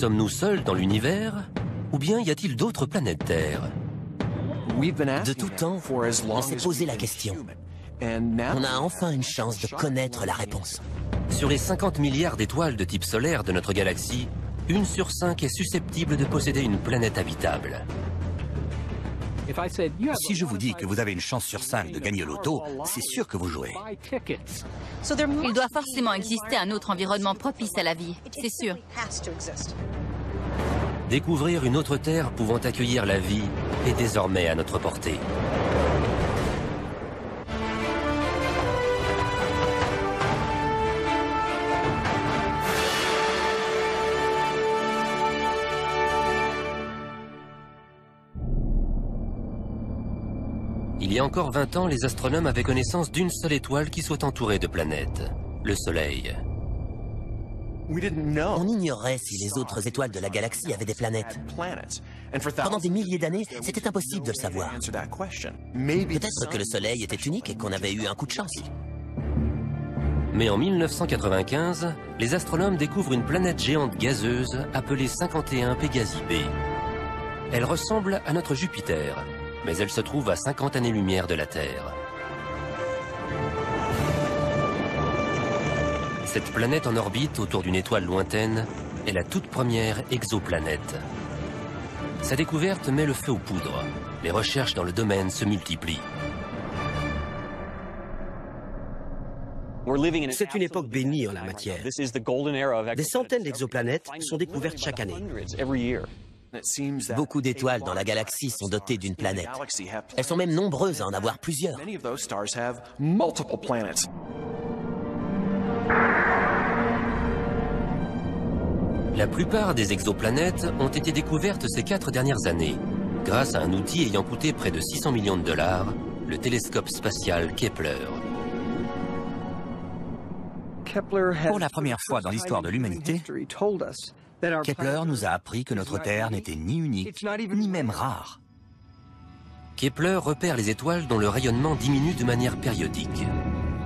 Sommes-nous seuls dans l'univers? Ou bien y a-t-il d'autres planètes Terre? De tout temps, on s'est posé la question. On a enfin une chance de connaître la réponse. Sur les 50 milliards d'étoiles de type solaire de notre galaxie, 1 sur 5 est susceptible de posséder une planète habitable. Si je vous dis que vous avez une chance sur 5 de gagner au loto, c'est sûr que vous jouez. Il doit forcément exister un autre environnement propice à la vie, c'est sûr. Découvrir une autre Terre pouvant accueillir la vie est désormais à notre portée. Il y a encore 20 ans, les astronomes avaient connaissance d'une seule étoile qui soit entourée de planètes, le Soleil. On ignorait si les autres étoiles de la galaxie avaient des planètes. Pendant des milliers d'années, c'était impossible de le savoir. Peut-être que le Soleil était unique et qu'on avait eu un coup de chance. Mais en 1995, les astronomes découvrent une planète géante gazeuse appelée 51 Pégasi b. Elle ressemble à notre Jupiter, mais elle se trouve à 50 années-lumière de la Terre. Cette planète en orbite autour d'une étoile lointaine est la toute première exoplanète. Sa découverte met le feu aux poudres. Les recherches dans le domaine se multiplient. C'est une époque bénie en la matière. Des centaines d'exoplanètes sont découvertes chaque année. Beaucoup d'étoiles dans la galaxie sont dotées d'une planète. Elles sont même nombreuses à en avoir plusieurs. La plupart des exoplanètes ont été découvertes ces 4 dernières années, grâce à un outil ayant coûté près de 600 millions de dollars, le télescope spatial Kepler. Pour la première fois dans l'histoire de l'humanité, Kepler nous a appris que notre Terre n'était ni unique, ni même rare. Kepler repère les étoiles dont le rayonnement diminue de manière périodique.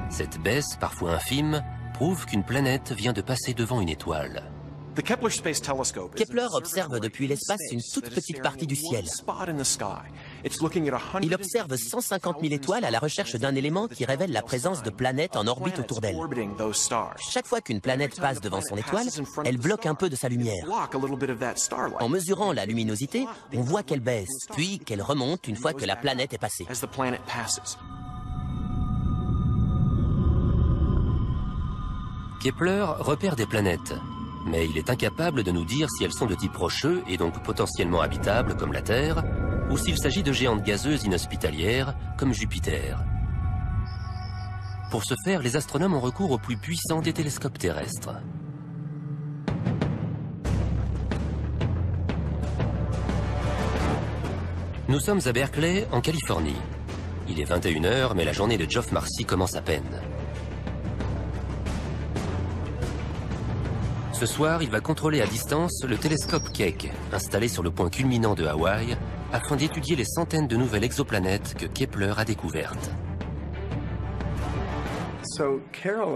Cette baisse, parfois infime, prouve qu'une planète vient de passer devant une étoile. Kepler observe depuis l'espace une toute petite partie du ciel. Il observe 150 000 étoiles à la recherche d'un élément qui révèle la présence de planètes en orbite autour d'elle. Chaque fois qu'une planète passe devant son étoile, elle bloque un peu de sa lumière. En mesurant la luminosité, on voit qu'elle baisse, puis qu'elle remonte une fois que la planète est passée. Kepler repère des planètes, mais il est incapable de nous dire si elles sont de type rocheux et donc potentiellement habitables comme la Terre, ou s'il s'agit de géantes gazeuses inhospitalières comme Jupiter. Pour ce faire, les astronomes ont recours au plus puissant des télescopes terrestres. Nous sommes à Berkeley, en Californie. Il est 21 h, mais la journée de Geoff Marcy commence à peine. Ce soir, il va contrôler à distance le télescope Keck, installé sur le point culminant de Hawaï, afin d'étudier les centaines de nouvelles exoplanètes que Kepler a découvertes.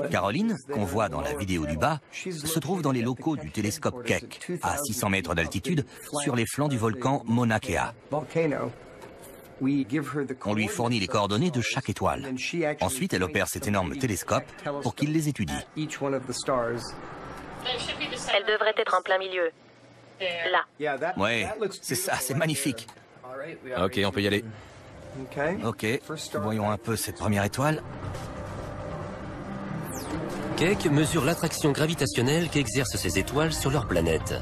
Caroline, qu'on voit dans la vidéo du bas, se trouve dans les locaux du télescope Keck, à 600 mètres d'altitude, sur les flancs du volcan Mauna Kea. On lui fournit les coordonnées de chaque étoile. Ensuite, elle opère cet énorme télescope pour qu'il les étudie. Elle devrait être en plein milieu. Là. Ouais, c'est ça, c'est magnifique. Ok, on peut y aller. Ok, voyons un peu cette première étoile. Keck mesure l'attraction gravitationnelle qu'exercent ces étoiles sur leur planète.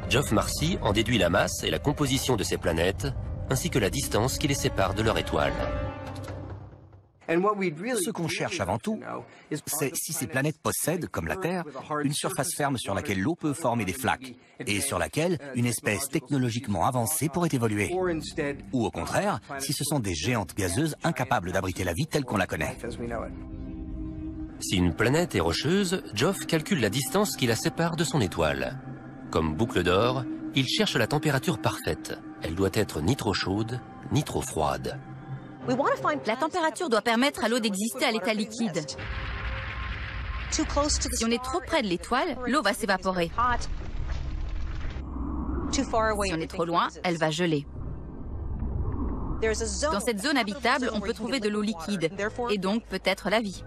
Geoff Marcy en déduit la masse et la composition de ces planètes, ainsi que la distance qui les sépare de leur étoile. Ce qu'on cherche avant tout, c'est si ces planètes possèdent, comme la Terre, une surface ferme sur laquelle l'eau peut former des flaques, et sur laquelle une espèce technologiquement avancée pourrait évoluer. Ou au contraire, si ce sont des géantes gazeuses incapables d'abriter la vie telle qu'on la connaît. Si une planète est rocheuse, Geoff calcule la distance qui la sépare de son étoile. Comme boucle d'or, il cherche la température parfaite. Elle doit être ni trop chaude, ni trop froide. La température doit permettre à l'eau d'exister à l'état liquide. Si on est trop près de l'étoile, l'eau va s'évaporer. Si on est trop loin, elle va geler. Dans cette zone habitable, on peut trouver de l'eau liquide, et donc peut-être la vie.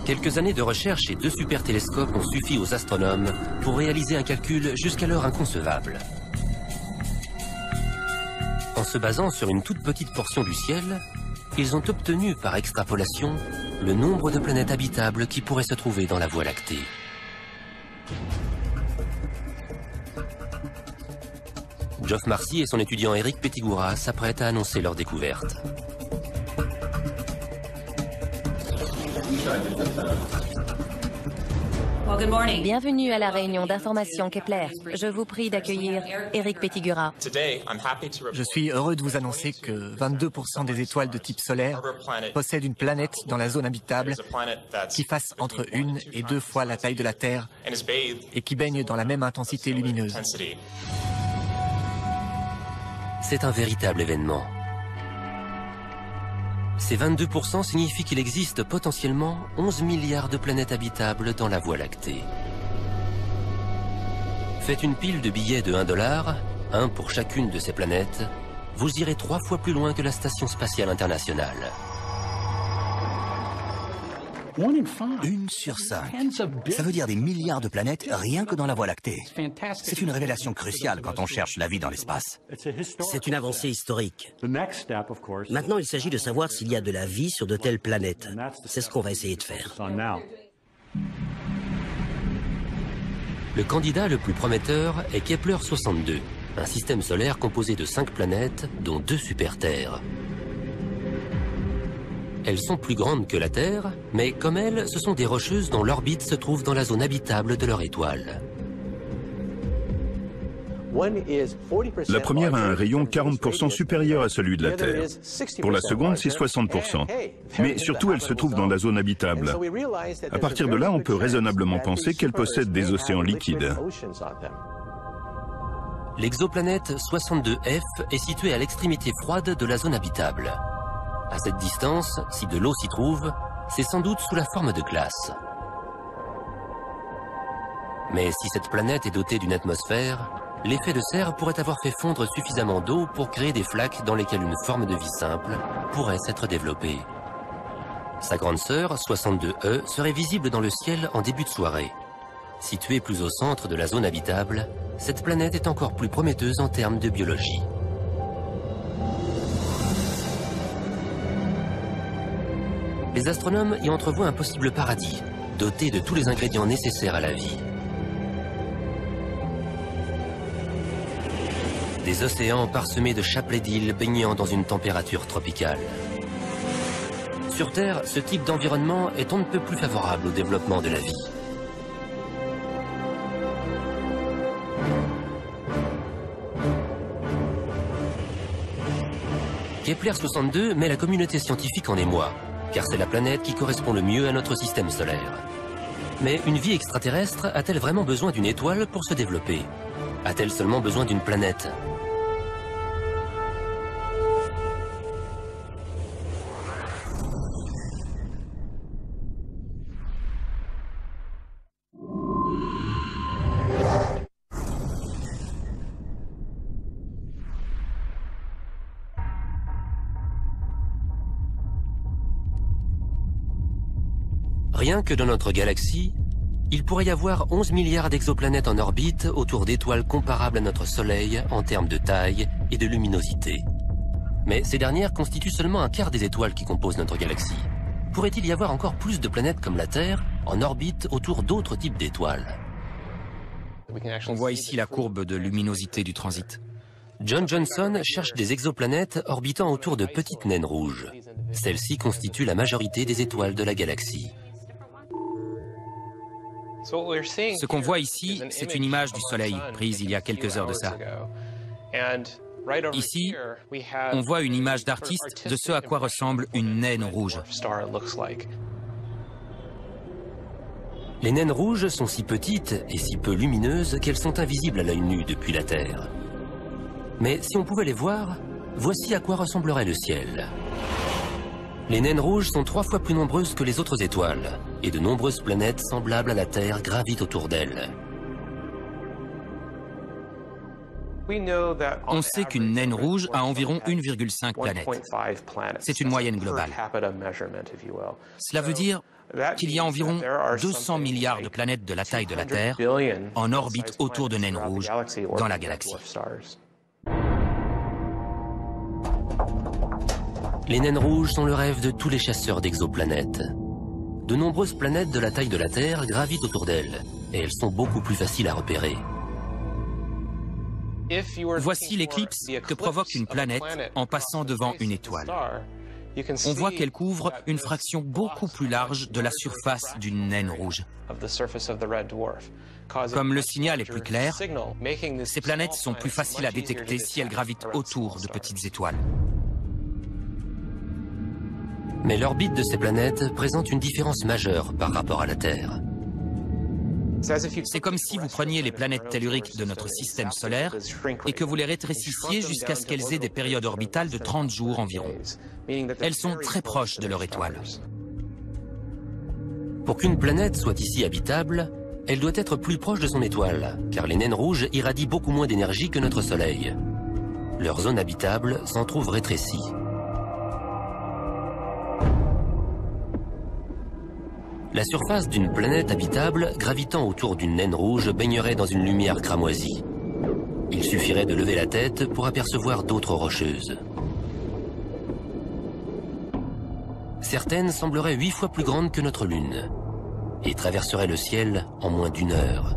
Quelques années de recherche et 2 super télescopes ont suffi aux astronomes pour réaliser un calcul jusqu'alors inconcevable. En se basant sur une toute petite portion du ciel, ils ont obtenu par extrapolation le nombre de planètes habitables qui pourraient se trouver dans la Voie lactée. Geoff Marcy et son étudiant Eric Pettigura s'apprêtent à annoncer leur découverte. Bienvenue à la réunion d'information Kepler. Je vous prie d'accueillir Eric Pettigura. Je suis heureux de vous annoncer que 22% des étoiles de type solaire possèdent une planète dans la zone habitable qui fasse entre 1 et 2 fois la taille de la Terre et qui baigne dans la même intensité lumineuse. C'est un véritable événement. Ces 22% signifient qu'il existe potentiellement 11 milliards de planètes habitables dans la Voie lactée. Faites une pile de billets de $1, un pour chacune de ces planètes, vous irez 3 fois plus loin que la Station spatiale internationale. 1 sur 5. Ça veut dire des milliards de planètes rien que dans la Voie lactée. C'est une révélation cruciale quand on cherche la vie dans l'espace. C'est une avancée historique. Maintenant, il s'agit de savoir s'il y a de la vie sur de telles planètes. C'est ce qu'on va essayer de faire. Le candidat le plus prometteur est Kepler 62, un système solaire composé de 5 planètes, dont 2 super-Terres. Elles sont plus grandes que la Terre, mais comme elles, ce sont des rocheuses dont l'orbite se trouve dans la zone habitable de leur étoile. La première a un rayon 40% supérieur à celui de la Terre. Pour la seconde, c'est 60%. Mais surtout, elle se trouve dans la zone habitable. À partir de là, on peut raisonnablement penser qu'elle possède des océans liquides. L'exoplanète 62F est située à l'extrémité froide de la zone habitable. À cette distance, si de l'eau s'y trouve, c'est sans doute sous la forme de glace. Mais si cette planète est dotée d'une atmosphère, l'effet de serre pourrait avoir fait fondre suffisamment d'eau pour créer des flaques dans lesquelles une forme de vie simple pourrait s'être développée. Sa grande sœur, 62E, serait visible dans le ciel en début de soirée. Située plus au centre de la zone habitable, cette planète est encore plus prometteuse en termes de biologie. Les astronomes y entrevoient un possible paradis, doté de tous les ingrédients nécessaires à la vie. Des océans parsemés de chapelets d'îles baignant dans une température tropicale. Sur Terre, ce type d'environnement est on ne peut plus favorable au développement de la vie. Kepler 62 met la communauté scientifique en émoi, car c'est la planète qui correspond le mieux à notre système solaire. Mais une vie extraterrestre a-t-elle vraiment besoin d'une étoile pour se développer? A-t-elle seulement besoin d'une planète? Rien que dans notre galaxie, il pourrait y avoir 11 milliards d'exoplanètes en orbite autour d'étoiles comparables à notre Soleil en termes de taille et de luminosité. Mais ces dernières constituent seulement un quart des étoiles qui composent notre galaxie. Pourrait-il y avoir encore plus de planètes comme la Terre en orbite autour d'autres types d'étoiles? On voit ici la courbe de luminosité du transit. John Johnson cherche des exoplanètes orbitant autour de petites naines rouges. Celles-ci constituent la majorité des étoiles de la galaxie. Ce qu'on voit ici, c'est une image du Soleil, prise il y a quelques heures de ça. Ici, on voit une image d'artiste de ce à quoi ressemble une naine rouge. Les naines rouges sont si petites et si peu lumineuses qu'elles sont invisibles à l'œil nu depuis la Terre. Mais si on pouvait les voir, voici à quoi ressemblerait le ciel. Les naines rouges sont 3 fois plus nombreuses que les autres étoiles, et de nombreuses planètes semblables à la Terre gravitent autour d'elles. On sait qu'une naine rouge a environ 1,5 planètes. C'est une moyenne globale. Cela veut dire qu'il y a environ 200 milliards de planètes de la taille de la Terre en orbite autour de naines rouges dans la galaxie. Les naines rouges sont le rêve de tous les chasseurs d'exoplanètes. De nombreuses planètes de la taille de la Terre gravitent autour d'elles, et elles sont beaucoup plus faciles à repérer. Voici l'éclipse que provoque une planète en passant devant une étoile. On voit qu'elle couvre une fraction beaucoup plus large de la surface d'une naine rouge. Comme le signal est plus clair, ces planètes sont plus faciles à détecter si elles gravitent autour de petites étoiles. Mais l'orbite de ces planètes présente une différence majeure par rapport à la Terre. C'est comme si vous preniez les planètes telluriques de notre système solaire et que vous les rétrécissiez jusqu'à ce qu'elles aient des périodes orbitales de 30 jours environ. Elles sont très proches de leur étoile. Pour qu'une planète soit ici habitable, elle doit être plus proche de son étoile, car les naines rouges irradient beaucoup moins d'énergie que notre Soleil. Leur zone habitable s'en trouve rétrécie. La surface d'une planète habitable gravitant autour d'une naine rouge baignerait dans une lumière cramoisie. Il suffirait de lever la tête pour apercevoir d'autres rocheuses. Certaines sembleraient 8 fois plus grandes que notre Lune et traverseraient le ciel en moins d'1 heure.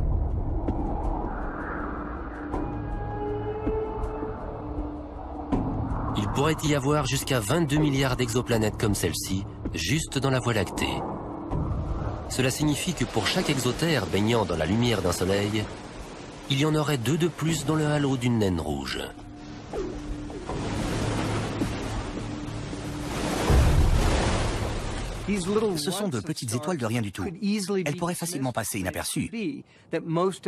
Il pourrait y avoir jusqu'à 22 milliards d'exoplanètes comme celle-ci, juste dans la Voie lactée. Cela signifie que pour chaque exotère baignant dans la lumière d'un soleil, il y en aurait 2 de plus dans le halo d'une naine rouge. Ce sont de petites étoiles de rien du tout. Elles pourraient facilement passer inaperçues.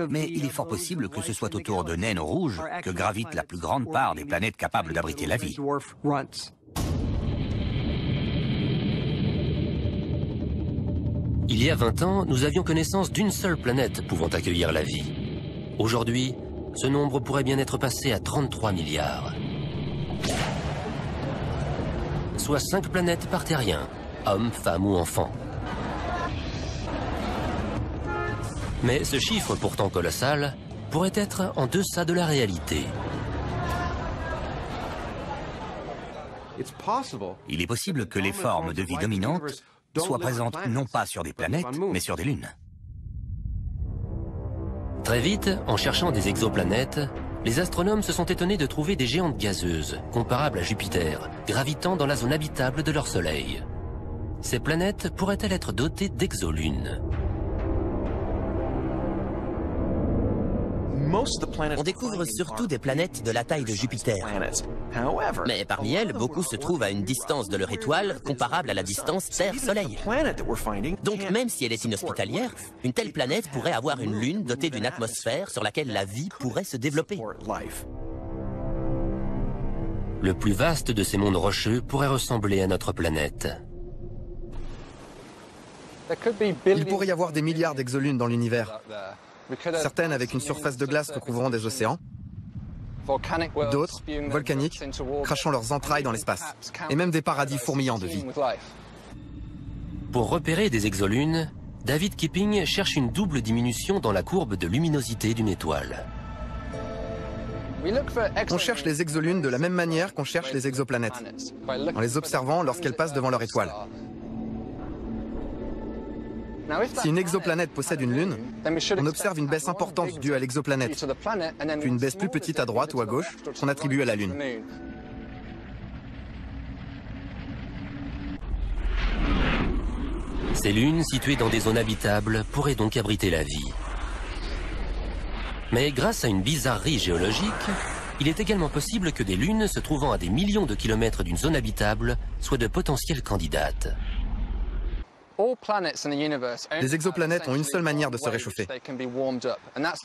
Mais il est fort possible que ce soit autour de naines rouges que gravite la plus grande part des planètes capables d'abriter la vie. Il y a 20 ans, nous avions connaissance d'une seule planète pouvant accueillir la vie. Aujourd'hui, ce nombre pourrait bien être passé à 33 milliards. Soit 5 planètes par terrien, hommes, femmes ou enfants. Mais ce chiffre pourtant colossal pourrait être en deçà de la réalité. Il est possible que les formes de vie dominantes soient présentes non pas sur des planètes, mais sur des lunes. Très vite, en cherchant des exoplanètes, les astronomes se sont étonnés de trouver des géantes gazeuses, comparables à Jupiter, gravitant dans la zone habitable de leur Soleil. Ces planètes pourraient-elles être dotées d'exolunes? On découvre surtout des planètes de la taille de Jupiter. Mais parmi elles, beaucoup se trouvent à une distance de leur étoile comparable à la distance Terre-Soleil. Donc même si elle est inhospitalière, une telle planète pourrait avoir une lune dotée d'une atmosphère sur laquelle la vie pourrait se développer. Le plus vaste de ces mondes rocheux pourrait ressembler à notre planète. Il pourrait y avoir des milliards d'exolunes dans l'univers. Certaines avec une surface de glace recouvrant des océans, d'autres, volcaniques, crachant leurs entrailles dans l'espace, et même des paradis fourmillants de vie. Pour repérer des exolunes, David Kipping cherche une double diminution dans la courbe de luminosité d'une étoile. On cherche les exolunes de la même manière qu'on cherche les exoplanètes, en les observant lorsqu'elles passent devant leur étoile. Si une exoplanète possède une lune, on observe une baisse importante due à l'exoplanète, puis une baisse plus petite à droite ou à gauche qu'on attribue à la lune. Ces lunes, situées dans des zones habitables, pourraient donc abriter la vie. Mais grâce à une bizarrerie géologique, il est également possible que des lunes se trouvant à des millions de kilomètres d'une zone habitable soient de potentielles candidates. Les exoplanètes ont une seule manière de se réchauffer.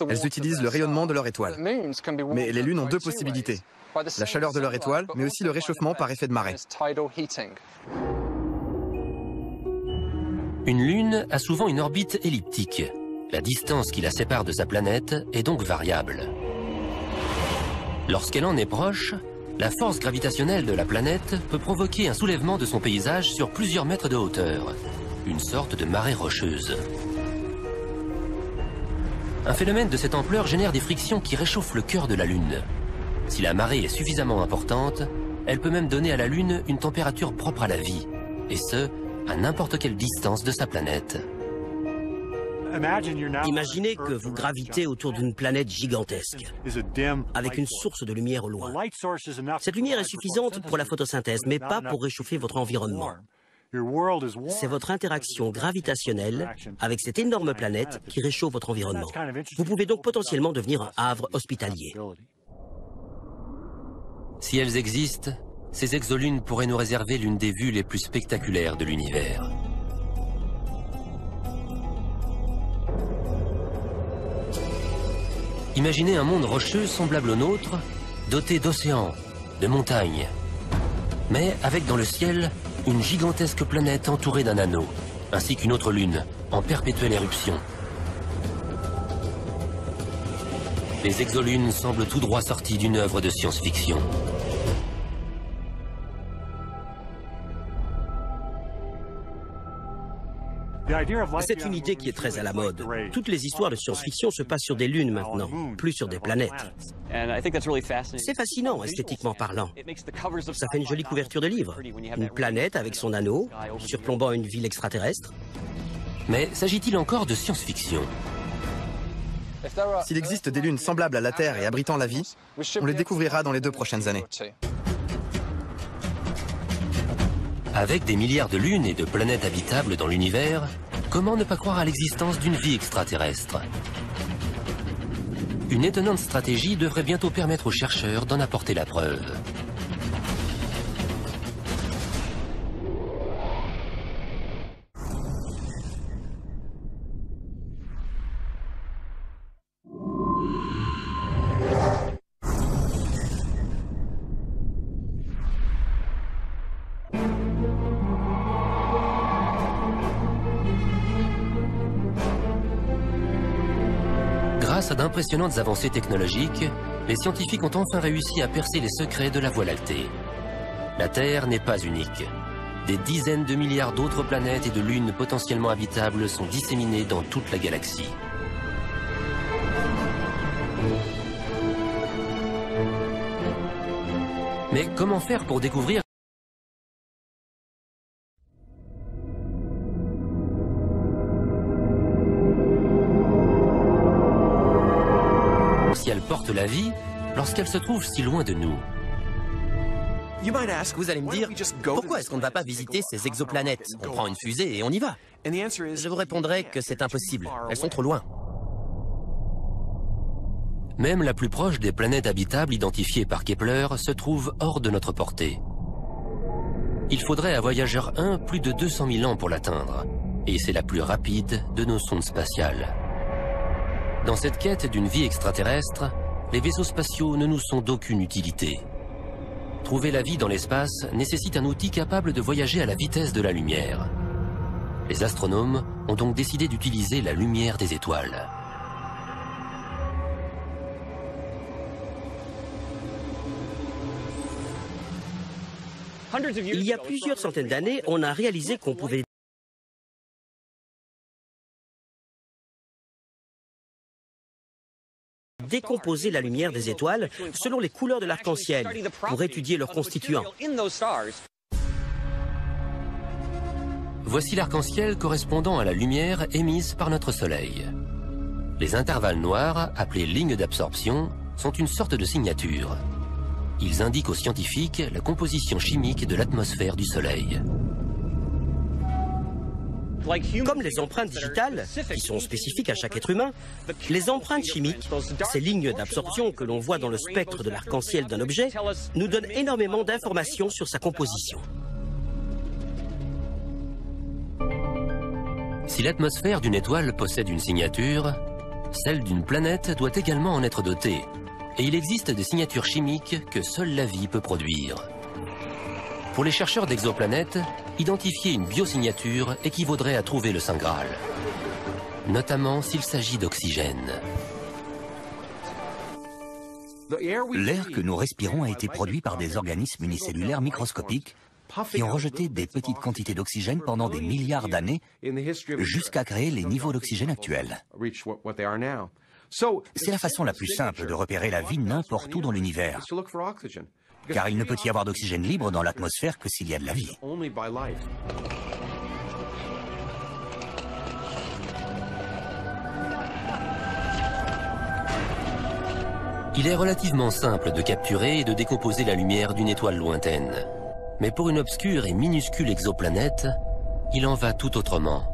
Elles utilisent le rayonnement de leur étoile. Mais les lunes ont 2 possibilités. La chaleur de leur étoile, mais aussi le réchauffement par effet de marée. Une lune a souvent une orbite elliptique. La distance qui la sépare de sa planète est donc variable. Lorsqu'elle en est proche, la force gravitationnelle de la planète peut provoquer un soulèvement de son paysage sur plusieurs mètres de hauteur, une sorte de marée rocheuse. Un phénomène de cette ampleur génère des frictions qui réchauffent le cœur de la Lune. Si la marée est suffisamment importante, elle peut même donner à la Lune une température propre à la vie, et ce, à n'importe quelle distance de sa planète. Imaginez que vous gravitez autour d'une planète gigantesque, avec une source de lumière au loin. Cette lumière est suffisante pour la photosynthèse, mais pas pour réchauffer votre environnement. C'est votre interaction gravitationnelle avec cette énorme planète qui réchauffe votre environnement. Vous pouvez donc potentiellement devenir un havre hospitalier. Si elles existent, ces exolunes pourraient nous réserver l'une des vues les plus spectaculaires de l'univers. Imaginez un monde rocheux semblable au nôtre, doté d'océans, de montagnes, mais avec dans le ciel une gigantesque planète entourée d'un anneau, ainsi qu'une autre lune, en perpétuelle éruption. Les exolunes semblent tout droit sorties d'une œuvre de science-fiction. C'est une idée qui est très à la mode. Toutes les histoires de science-fiction se passent sur des lunes maintenant, plus sur des planètes. C'est fascinant, esthétiquement parlant. Ça fait une jolie couverture de livre. Une planète avec son anneau, surplombant une ville extraterrestre. Mais s'agit-il encore de science-fiction? S'il existe des lunes semblables à la Terre et abritant la vie, on les découvrira dans les 2 prochaines années. Avec des milliards de lunes et de planètes habitables dans l'univers, comment ne pas croire à l'existence d'une vie extraterrestre? Une étonnante stratégie devrait bientôt permettre aux chercheurs d'en apporter la preuve. Grâce à d'impressionnantes avancées technologiques, les scientifiques ont enfin réussi à percer les secrets de la Voie lactée. La Terre n'est pas unique. Des dizaines de milliards d'autres planètes et de lunes potentiellement habitables sont disséminées dans toute la galaxie. Mais comment faire pour découvrir si elle porte la vie lorsqu'elle se trouve si loin de nous? Vous allez me dire, pourquoi est-ce qu'on ne va pas visiter ces exoplanètes? On prend une fusée et on y va. Je vous répondrai que c'est impossible. Elles sont trop loin. Même la plus proche des planètes habitables identifiées par Kepler se trouve hors de notre portée. Il faudrait à Voyageur 1 plus de 200 000 ans pour l'atteindre, et c'est la plus rapide de nos sondes spatiales. Dans cette quête d'une vie extraterrestre, les vaisseaux spatiaux ne nous sont d'aucune utilité. Trouver la vie dans l'espace nécessite un outil capable de voyager à la vitesse de la lumière. Les astronomes ont donc décidé d'utiliser la lumière des étoiles. Il y a plusieurs centaines d'années, on a réalisé qu'on pouvait décomposer la lumière des étoiles selon les couleurs de l'arc-en-ciel pour étudier leurs constituants. Voici l'arc-en-ciel correspondant à la lumière émise par notre Soleil. Les intervalles noirs, appelés lignes d'absorption, sont une sorte de signature. Ils indiquent aux scientifiques la composition chimique de l'atmosphère du Soleil. Comme les empreintes digitales, qui sont spécifiques à chaque être humain, les empreintes chimiques, ces lignes d'absorption que l'on voit dans le spectre de l'arc-en-ciel d'un objet, nous donnent énormément d'informations sur sa composition. Si l'atmosphère d'une étoile possède une signature, celle d'une planète doit également en être dotée. Et il existe des signatures chimiques que seule la vie peut produire. Pour les chercheurs d'exoplanètes, identifier une biosignature équivaudrait à trouver le Saint Graal, notamment s'il s'agit d'oxygène. L'air que nous respirons a été produit par des organismes unicellulaires microscopiques qui ont rejeté des petites quantités d'oxygène pendant des milliards d'années jusqu'à créer les niveaux d'oxygène actuels. C'est la façon la plus simple de repérer la vie n'importe où dans l'univers, car il ne peut y avoir d'oxygène libre dans l'atmosphère que s'il y a de la vie. Il est relativement simple de capturer et de décomposer la lumière d'une étoile lointaine. Mais pour une obscure et minuscule exoplanète, il en va tout autrement.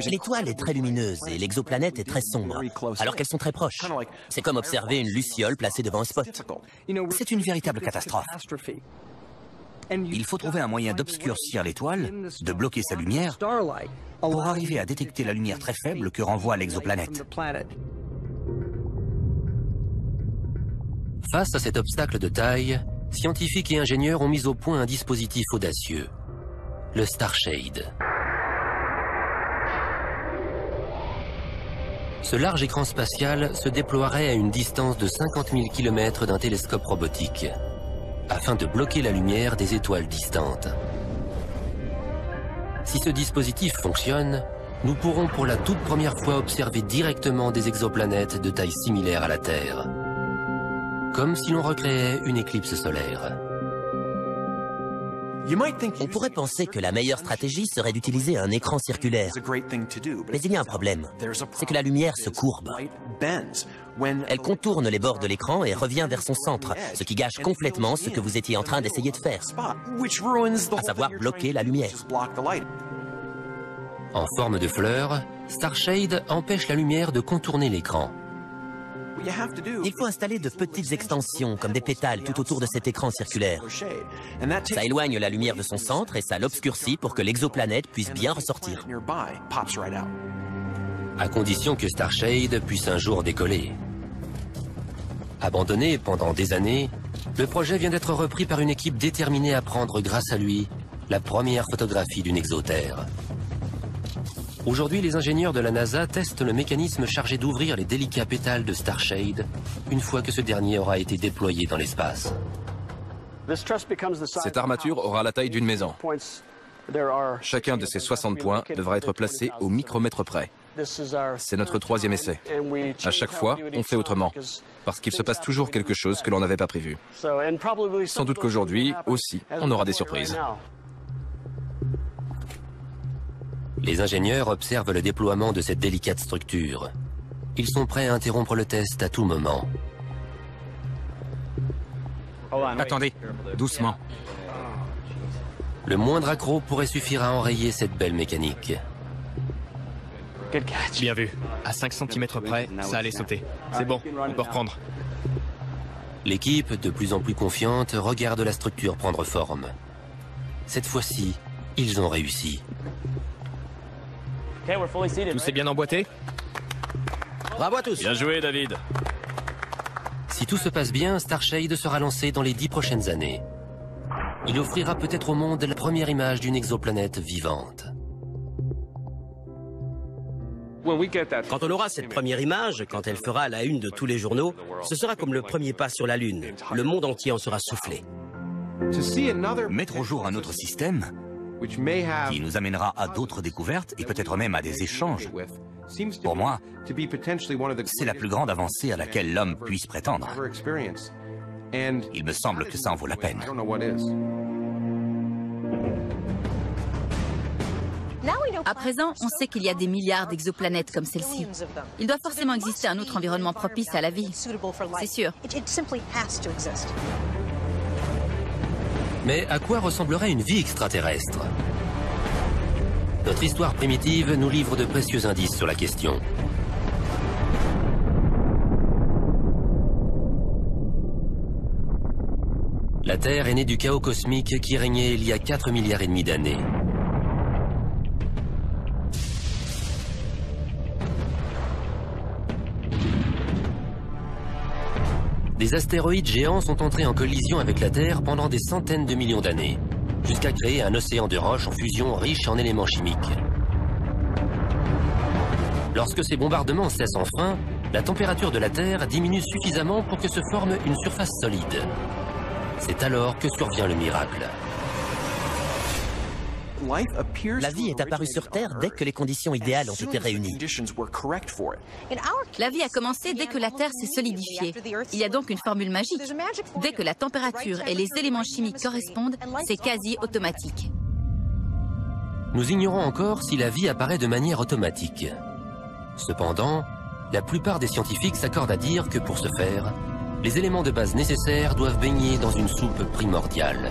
L'étoile est très lumineuse et l'exoplanète est très sombre, alors qu'elles sont très proches. C'est comme observer une luciole placée devant un spot. C'est une véritable catastrophe. Il faut trouver un moyen d'obscurcir l'étoile, de bloquer sa lumière, pour arriver à détecter la lumière très faible que renvoie l'exoplanète. Face à cet obstacle de taille, scientifiques et ingénieurs ont mis au point un dispositif audacieux, le Starshade. Ce large écran spatial se déploierait à une distance de 50 000 km d'un télescope robotique, afin de bloquer la lumière des étoiles distantes. Si ce dispositif fonctionne, nous pourrons pour la toute première fois observer directement des exoplanètes de taille similaire à la Terre, comme si l'on recréait une éclipse solaire. On pourrait penser que la meilleure stratégie serait d'utiliser un écran circulaire. Mais il y a un problème, c'est que la lumière se courbe. Elle contourne les bords de l'écran et revient vers son centre, ce qui gâche complètement ce que vous étiez en train d'essayer de faire, à savoir bloquer la lumière. En forme de fleur, Starshade empêche la lumière de contourner l'écran. Il faut installer de petites extensions, comme des pétales, tout autour de cet écran circulaire. Ça éloigne la lumière de son centre et ça l'obscurcit pour que l'exoplanète puisse bien ressortir. À condition que Starshade puisse un jour décoller. Abandonné pendant des années, le projet vient d'être repris par une équipe déterminée à prendre, grâce à lui, la première photographie d'une exoterre. Aujourd'hui, les ingénieurs de la NASA testent le mécanisme chargé d'ouvrir les délicats pétales de Starshade une fois que ce dernier aura été déployé dans l'espace. Cette armature aura la taille d'une maison. Chacun de ces 60 points devra être placé au micromètre près. C'est notre troisième essai. À chaque fois, on fait autrement, parce qu'il se passe toujours quelque chose que l'on n'avait pas prévu. Sans doute qu'aujourd'hui, aussi, on aura des surprises. Les ingénieurs observent le déploiement de cette délicate structure. Ils sont prêts à interrompre le test à tout moment. Attendez, doucement. Le moindre accroc pourrait suffire à enrayer cette belle mécanique. Bien vu. À 5 cm près, ça allait sauter. C'est bon, on peut reprendre. L'équipe, de plus en plus confiante, regarde la structure prendre forme. Cette fois-ci, ils ont réussi. Tout s'est bien emboîté? Bravo à tous! Bien joué, David. Si tout se passe bien, Starshade sera lancé dans les 10 prochaines années. Il offrira peut-être au monde la première image d'une exoplanète vivante. Quand on aura cette première image, quand elle fera la une de tous les journaux, ce sera comme le premier pas sur la Lune. Le monde entier en sera soufflé. Mettre au jour un autre système qui nous amènera à d'autres découvertes et peut-être même à des échanges. Pour moi, c'est la plus grande avancée à laquelle l'homme puisse prétendre. Il me semble que ça en vaut la peine. À présent, on sait qu'il y a des milliards d'exoplanètes comme celle-ci. Il doit forcément exister un autre environnement propice à la vie. C'est sûr. Mais à quoi ressemblerait une vie extraterrestre? Notre histoire primitive nous livre de précieux indices sur la question. La Terre est née du chaos cosmique qui régnait il y a 4,5 milliards d'années. Des astéroïdes géants sont entrés en collision avec la Terre pendant des centaines de millions d'années, jusqu'à créer un océan de roches en fusion riche en éléments chimiques. Lorsque ces bombardements cessent enfin, la température de la Terre diminue suffisamment pour que se forme une surface solide. C'est alors que survient le miracle. La vie est apparue sur Terre dès que les conditions idéales ont été réunies. La vie a commencé dès que la Terre s'est solidifiée. Il y a donc une formule magique. Dès que la température et les éléments chimiques correspondent, c'est quasi automatique. Nous ignorons encore si la vie apparaît de manière automatique. Cependant, la plupart des scientifiques s'accordent à dire que pour ce faire, les éléments de base nécessaires doivent baigner dans une soupe primordiale.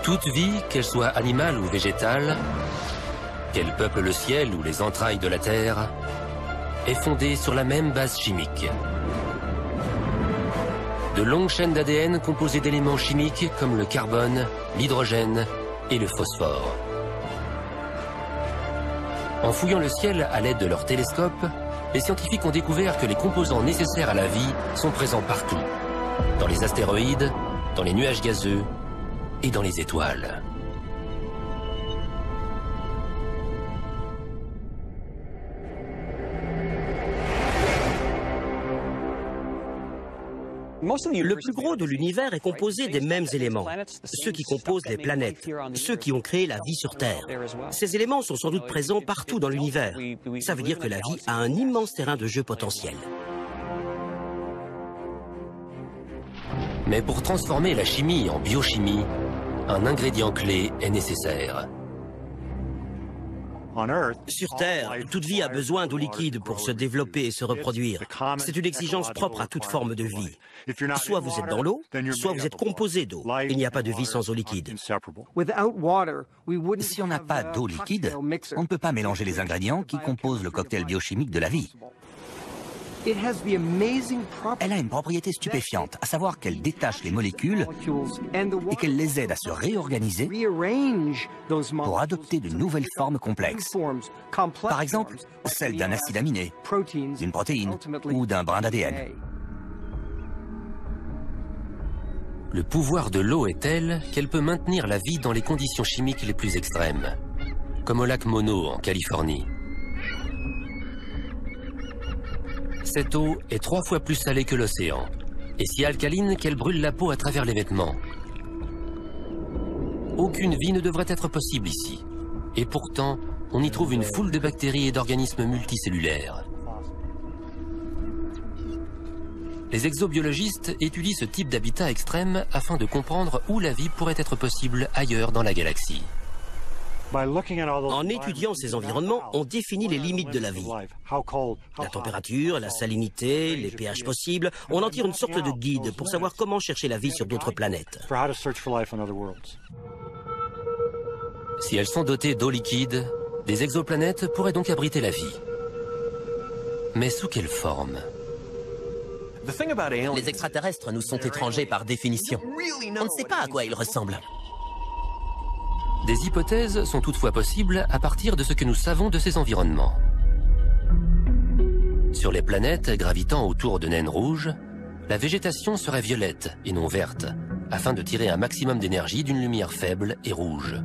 Toute vie, qu'elle soit animale ou végétale, qu'elle peuple le ciel ou les entrailles de la Terre, est fondée sur la même base chimique. De longues chaînes d'ADN composées d'éléments chimiques comme le carbone, l'hydrogène et le phosphore. En fouillant le ciel à l'aide de leurs télescopes, les scientifiques ont découvert que les composants nécessaires à la vie sont présents partout. Dans les astéroïdes, dans les nuages gazeux et dans les étoiles. Le plus gros de l'univers est composé des mêmes éléments, ceux qui composent les planètes, ceux qui ont créé la vie sur Terre. Ces éléments sont sans doute présents partout dans l'univers. Ça veut dire que la vie a un immense terrain de jeu potentiel. Mais pour transformer la chimie en biochimie, un ingrédient clé est nécessaire. Sur Terre, toute vie a besoin d'eau liquide pour se développer et se reproduire. C'est une exigence propre à toute forme de vie. Soit vous êtes dans l'eau, soit vous êtes composé d'eau. Il n'y a pas de vie sans eau liquide. Si on n'a pas d'eau liquide, on ne peut pas mélanger les ingrédients qui composent le cocktail biochimique de la vie. Elle a une propriété stupéfiante, à savoir qu'elle détache les molécules et qu'elle les aide à se réorganiser pour adopter de nouvelles formes complexes. Par exemple, celle d'un acide aminé, d'une protéine ou d'un brin d'ADN. Le pouvoir de l'eau est tel qu'elle peut maintenir la vie dans les conditions chimiques les plus extrêmes, comme au lac Mono en Californie. Cette eau est 3 fois plus salée que l'océan, et si alcaline qu'elle brûle la peau à travers les vêtements. Aucune vie ne devrait être possible ici, et pourtant, on y trouve une foule de bactéries et d'organismes multicellulaires. Les exobiologistes étudient ce type d'habitat extrême afin de comprendre où la vie pourrait être possible ailleurs dans la galaxie. En étudiant ces environnements, on définit les limites de la vie. La température, la salinité, les pH possibles, on en tire une sorte de guide pour savoir comment chercher la vie sur d'autres planètes. Si elles sont dotées d'eau liquide, des exoplanètes pourraient donc abriter la vie. Mais sous quelle forme ? Les extraterrestres nous sont étrangers par définition. On ne sait pas à quoi ils ressemblent. Des hypothèses sont toutefois possibles à partir de ce que nous savons de ces environnements. Sur les planètes gravitant autour de naines rouges, la végétation serait violette et non verte, afin de tirer un maximum d'énergie d'une lumière faible et rouge.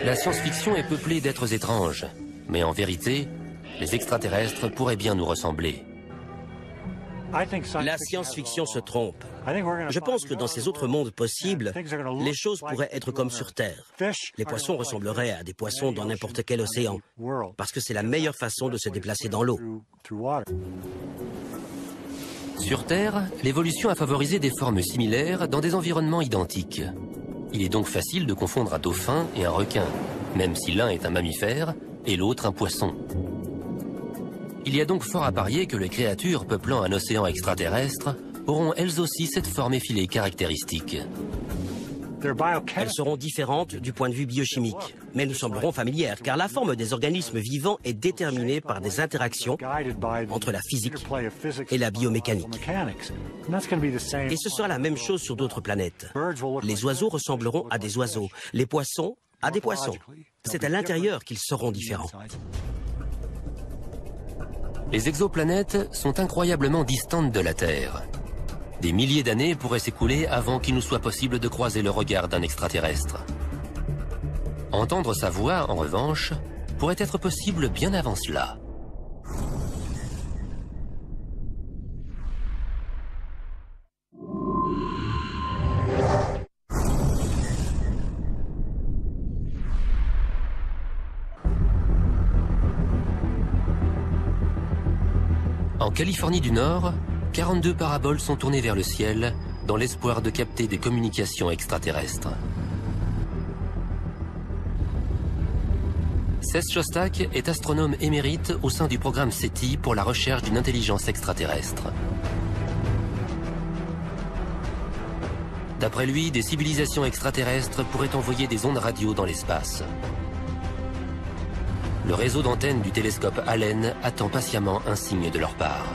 La science-fiction est peuplée d'êtres étranges, mais en vérité, les extraterrestres pourraient bien nous ressembler. La science-fiction se trompe. Je pense que dans ces autres mondes possibles, les choses pourraient être comme sur Terre. Les poissons ressembleraient à des poissons dans n'importe quel océan, parce que c'est la meilleure façon de se déplacer dans l'eau. Sur Terre, l'évolution a favorisé des formes similaires dans des environnements identiques. Il est donc facile de confondre un dauphin et un requin, même si l'un est un mammifère et l'autre un poisson. Il y a donc fort à parier que les créatures peuplant un océan extraterrestre auront elles aussi cette forme effilée caractéristique. Elles seront différentes du point de vue biochimique, mais nous sembleront familières, car la forme des organismes vivants est déterminée par des interactions entre la physique et la biomécanique. Et ce sera la même chose sur d'autres planètes. Les oiseaux ressembleront à des oiseaux, les poissons à des poissons. C'est à l'intérieur qu'ils seront différents. Les exoplanètes sont incroyablement distantes de la Terre. Des milliers d'années pourraient s'écouler avant qu'il nous soit possible de croiser le regard d'un extraterrestre. Entendre sa voix, en revanche, pourrait être possible bien avant cela. En Californie du Nord, 42 paraboles sont tournées vers le ciel dans l'espoir de capter des communications extraterrestres. Seth Shostak est astronome émérite au sein du programme SETI pour la recherche d'une intelligence extraterrestre. D'après lui, des civilisations extraterrestres pourraient envoyer des ondes radio dans l'espace. Le réseau d'antennes du télescope Allen attend patiemment un signe de leur part.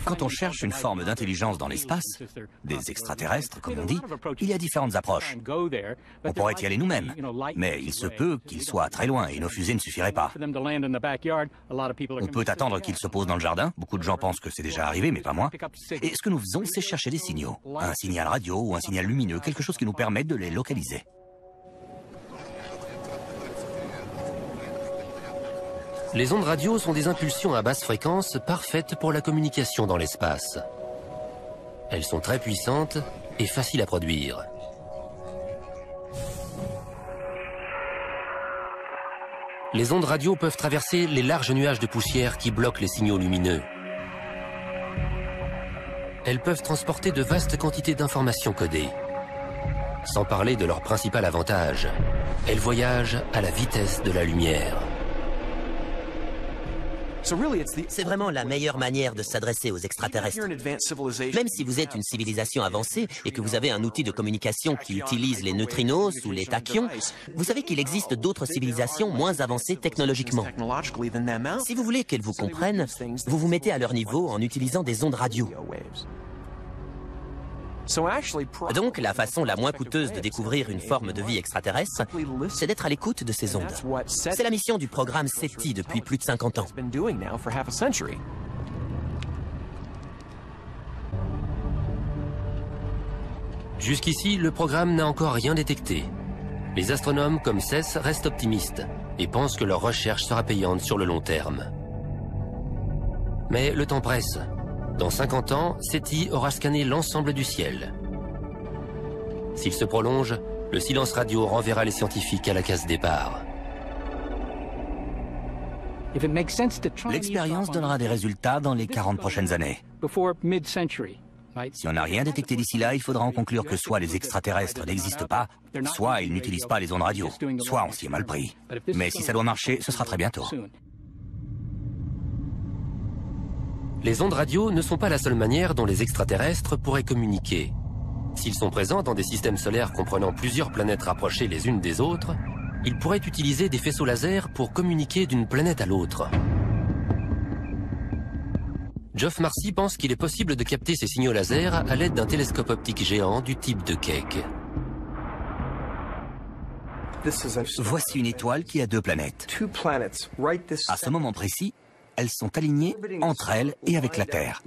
Quand on cherche une forme d'intelligence dans l'espace, des extraterrestres, comme on dit, il y a différentes approches. On pourrait y aller nous-mêmes, mais il se peut qu'ils soient très loin et nos fusées ne suffiraient pas. On peut attendre qu'ils se posent dans le jardin, beaucoup de gens pensent que c'est déjà arrivé, mais pas moi. Et ce que nous faisons, c'est chercher des signaux, un signal radio ou un signal lumineux, quelque chose qui nous permette de les localiser. Les ondes radio sont des impulsions à basse fréquence parfaites pour la communication dans l'espace. Elles sont très puissantes et faciles à produire. Les ondes radio peuvent traverser les larges nuages de poussière qui bloquent les signaux lumineux. Elles peuvent transporter de vastes quantités d'informations codées. Sans parler de leur principal avantage, elles voyagent à la vitesse de la lumière. C'est vraiment la meilleure manière de s'adresser aux extraterrestres. Même si vous êtes une civilisation avancée et que vous avez un outil de communication qui utilise les neutrinos ou les tachyons, vous savez qu'il existe d'autres civilisations moins avancées technologiquement. Si vous voulez qu'elles vous comprennent, vous vous mettez à leur niveau en utilisant des ondes radio. Donc, la façon la moins coûteuse de découvrir une forme de vie extraterrestre, c'est d'être à l'écoute de ces ondes. C'est la mission du programme SETI depuis plus de 50 ans. Jusqu'ici, le programme n'a encore rien détecté. Les astronomes comme Seth restent optimistes et pensent que leur recherche sera payante sur le long terme. Mais le temps presse. Dans 50 ans, SETI aura scanné l'ensemble du ciel. S'il se prolonge, le silence radio renverra les scientifiques à la case départ. L'expérience donnera des résultats dans les 40 prochaines années. Si on n'a rien détecté d'ici là, il faudra en conclure que soit les extraterrestres n'existent pas, soit ils n'utilisent pas les ondes radio, soit on s'y est mal pris. Mais si ça doit marcher, ce sera très bientôt. Les ondes radio ne sont pas la seule manière dont les extraterrestres pourraient communiquer. S'ils sont présents dans des systèmes solaires comprenant plusieurs planètes rapprochées les unes des autres, ils pourraient utiliser des faisceaux laser pour communiquer d'une planète à l'autre. Geoff Marcy pense qu'il est possible de capter ces signaux laser à l'aide d'un télescope optique géant du type de Keck. Voici une étoile qui a deux planètes. À ce moment précis, elles sont alignées entre elles et avec la Terre.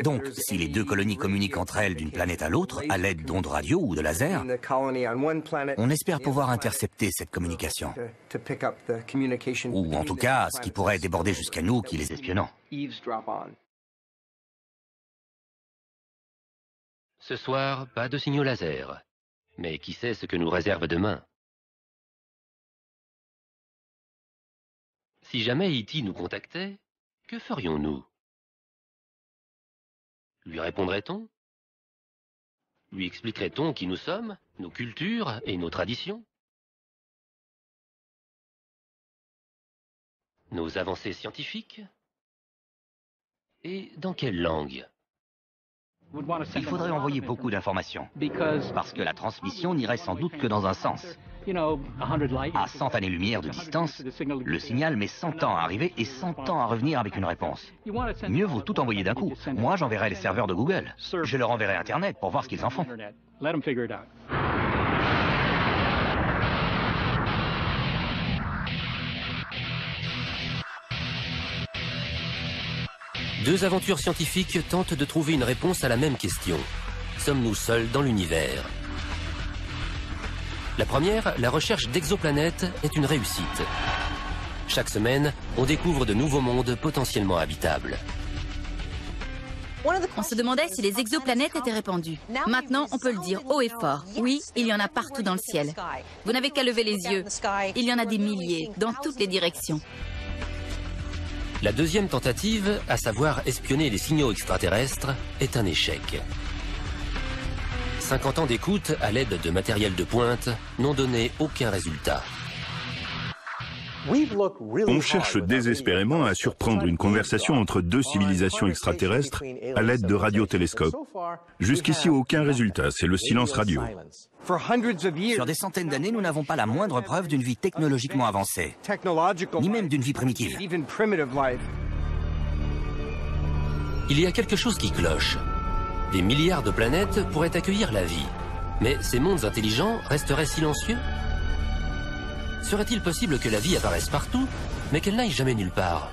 Donc, si les deux colonies communiquent entre elles d'une planète à l'autre à l'aide d'ondes radio ou de laser, on espère pouvoir intercepter cette communication. Ou en tout cas, ce qui pourrait déborder jusqu'à nous qui les espionnons. Ce soir, pas de signaux laser. Mais qui sait ce que nous réserve demain? Si jamais E.T. nous contactait, que ferions-nous? Lui répondrait-on? Lui expliquerait-on qui nous sommes, nos cultures et nos traditions? Nos avancées scientifiques? Et dans quelle langue? Il faudrait envoyer beaucoup d'informations, parce que la transmission n'irait sans doute que dans un sens. À 100 années-lumière de distance, le signal met 100 ans à arriver et 100 ans à revenir avec une réponse. Mieux vaut tout envoyer d'un coup. Moi, j'enverrai les serveurs de Google. Je leur enverrai Internet pour voir ce qu'ils en font. Deux aventures scientifiques tentent de trouver une réponse à la même question. Sommes-nous seuls dans l'univers? La première, la recherche d'exoplanètes, est une réussite. Chaque semaine, on découvre de nouveaux mondes potentiellement habitables. On se demandait si les exoplanètes étaient répandues. Maintenant, on peut le dire haut et fort. Oui, il y en a partout dans le ciel. Vous n'avez qu'à lever les yeux. Il y en a des milliers, dans toutes les directions. La deuxième tentative, à savoir espionner les signaux extraterrestres, est un échec. 50 ans d'écoute à l'aide de matériel de pointe n'ont donné aucun résultat. On cherche désespérément à surprendre une conversation entre deux civilisations extraterrestres à l'aide de radiotélescopes. Jusqu'ici, aucun résultat, c'est le silence radio. Sur des centaines d'années, nous n'avons pas la moindre preuve d'une vie technologiquement avancée, ni même d'une vie primitive. Il y a quelque chose qui cloche. Des milliards de planètes pourraient accueillir la vie. Mais ces mondes intelligents resteraient silencieux? Serait-il possible que la vie apparaisse partout, mais qu'elle n'aille jamais nulle part?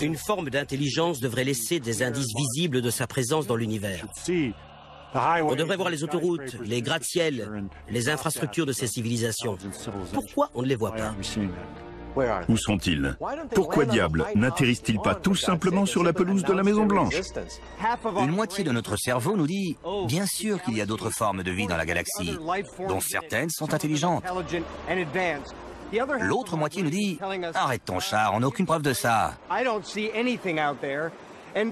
Une forme d'intelligence devrait laisser des indices visibles de sa présence dans l'univers. On devrait voir les autoroutes, les gratte-ciels, les infrastructures de ces civilisations. Pourquoi on ne les voit pas? Où sont-ils? Pourquoi diable n'atterrissent-ils pas tout simplement sur la pelouse de la Maison Blanche? Une moitié de notre cerveau nous dit « Bien sûr qu'il y a d'autres formes de vie dans la galaxie, dont certaines sont intelligentes. » L'autre moitié nous dit « Arrête ton char, on n'a aucune preuve de ça. »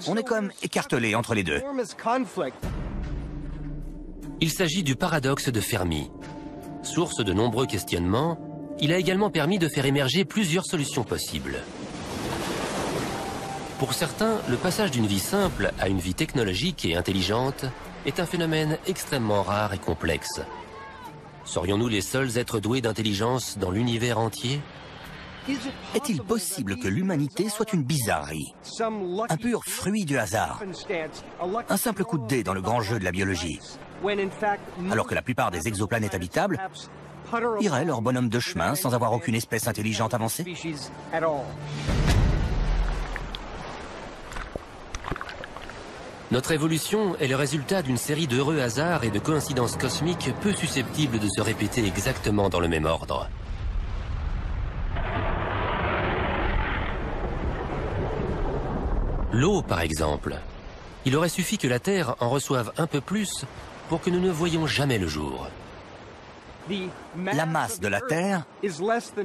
On est comme écartelés entre les deux. Il s'agit du paradoxe de Fermi. Source de nombreux questionnements, il a également permis de faire émerger plusieurs solutions possibles. Pour certains, le passage d'une vie simple à une vie technologique et intelligente est un phénomène extrêmement rare et complexe. Serions-nous les seuls êtres doués d'intelligence dans l'univers entier? Est-il possible que l'humanité soit une bizarrerie, un pur fruit du hasard, un simple coup de dé dans le grand jeu de la biologie, alors que la plupart des exoplanètes habitables iraient leur bonhomme de chemin sans avoir aucune espèce intelligente avancée? Notre évolution est le résultat d'une série d'heureux hasards et de coïncidences cosmiques peu susceptibles de se répéter exactement dans le même ordre. L'eau, par exemple. Il aurait suffi que la Terre en reçoive un peu plus pour que nous ne voyions jamais le jour. La masse de la Terre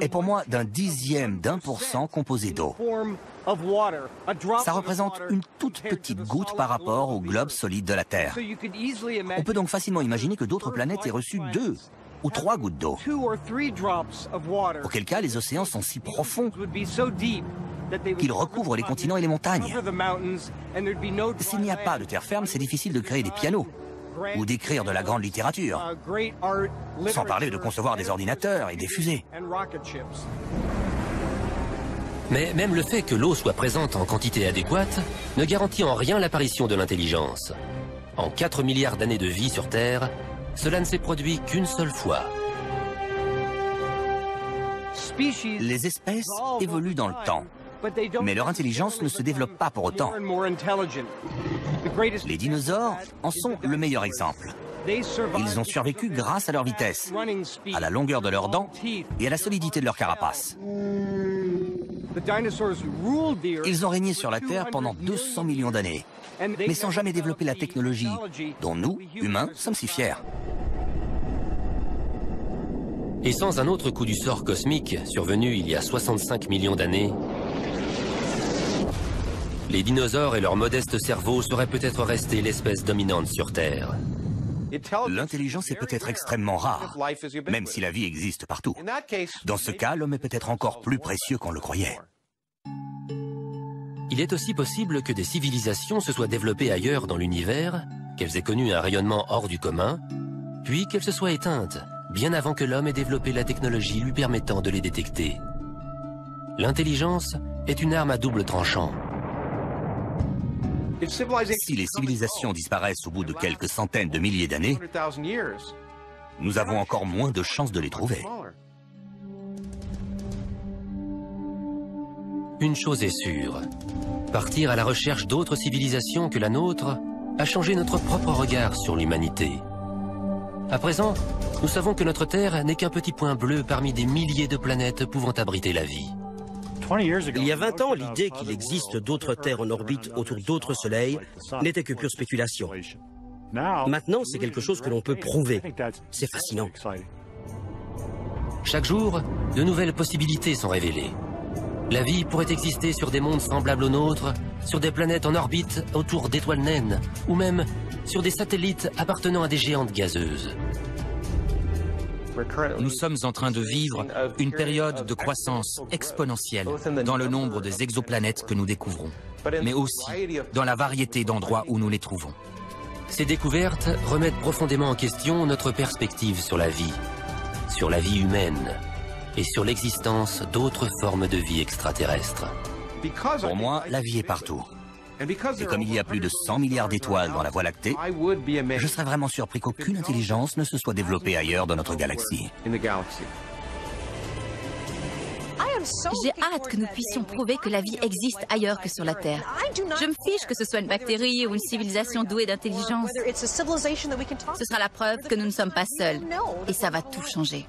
est pour moi d'un dixième d'1% composé d'eau. Ça représente une toute petite goutte par rapport au globe solide de la Terre. On peut donc facilement imaginer que d'autres planètes aient reçu 2 ou 3 gouttes d'eau. Auquel cas, les océans sont si profonds qu'ils recouvrent les continents et les montagnes. S'il n'y a pas de terre ferme, c'est difficile de créer des pianos ou d'écrire de la grande littérature, sans parler de concevoir des ordinateurs et des fusées. Mais même le fait que l'eau soit présente en quantité adéquate ne garantit en rien l'apparition de l'intelligence. En 4 milliards d'années de vie sur Terre, cela ne s'est produit qu'une seule fois. Les espèces évoluent dans le temps, mais leur intelligence ne se développe pas pour autant. Les dinosaures en sont le meilleur exemple. Ils ont survécu grâce à leur vitesse, à la longueur de leurs dents et à la solidité de leur carapace. Ils ont régné sur la Terre pendant 200 millions d'années, mais sans jamais développer la technologie dont nous, humains, sommes si fiers. Et sans un autre coup du sort cosmique survenu il y a 65 millions d'années, les dinosaures et leurs modestes cerveaux seraient peut-être restés l'espèce dominante sur Terre. L'intelligence est peut-être extrêmement rare, même si la vie existe partout. Dans ce cas, l'homme est peut-être encore plus précieux qu'on le croyait. Il est aussi possible que des civilisations se soient développées ailleurs dans l'univers, qu'elles aient connu un rayonnement hors du commun, puis qu'elles se soient éteintes, bien avant que l'homme ait développé la technologie lui permettant de les détecter. L'intelligence est une arme à double tranchant. Si les civilisations disparaissent au bout de quelques centaines de milliers d'années, nous avons encore moins de chances de les trouver. Une chose est sûre, partir à la recherche d'autres civilisations que la nôtre a changé notre propre regard sur l'humanité. À présent, nous savons que notre Terre n'est qu'un petit point bleu parmi des milliers de planètes pouvant abriter la vie. Il y a 20 ans, l'idée qu'il existe d'autres terres en orbite autour d'autres soleils n'était que pure spéculation. Maintenant, c'est quelque chose que l'on peut prouver. C'est fascinant. Chaque jour, de nouvelles possibilités sont révélées. La vie pourrait exister sur des mondes semblables aux nôtres, sur des planètes en orbite autour d'étoiles naines, ou même sur des satellites appartenant à des géantes gazeuses. Nous sommes en train de vivre une période de croissance exponentielle dans le nombre des exoplanètes que nous découvrons, mais aussi dans la variété d'endroits où nous les trouvons. Ces découvertes remettent profondément en question notre perspective sur la vie humaine et sur l'existence d'autres formes de vie extraterrestres. Pour moi, la vie est partout. Et comme il y a plus de 100 milliards d'étoiles dans la Voie lactée, je serais vraiment surpris qu'aucune intelligence ne se soit développée ailleurs dans notre galaxie. J'ai hâte que nous puissions prouver que la vie existe ailleurs que sur la Terre. Je me fiche que ce soit une bactérie ou une civilisation douée d'intelligence. Ce sera la preuve que nous ne sommes pas seuls. Et ça va tout changer.